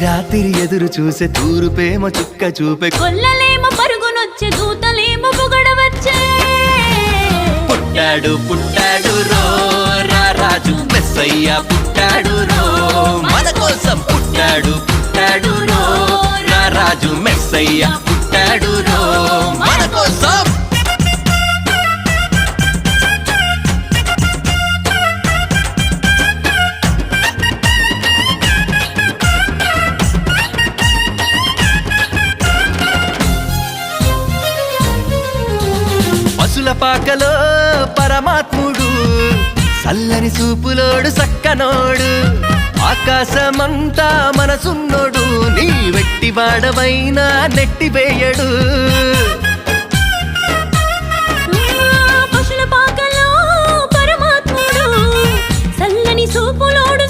రాత్రి ఎదురు చూసే తూరుపేమో చుక్క చూపే కొల్లలేమో పరుగునొచ్చే దూతలేమో పొగడవచ్చే పుట్టాడు పుట్టాడు రో రారాజు మెస్సయ్య పుట్టాడు రో మన కోసం పుట్టాడు పుట్టాడు రో రారాజు మెస్సయ్య పుట్టాడు రో మన కోసం పశుల పాకలో పరమాత్ముడు చల్లని చూపులోడు సక్కనోడు ఆకాశమంతా మనసున్నోడు నీ వెట్టి వాడవైనా నెట్టివేయడు పశుల పాకలో పరమాత్ముడు చల్లని చూపులోడు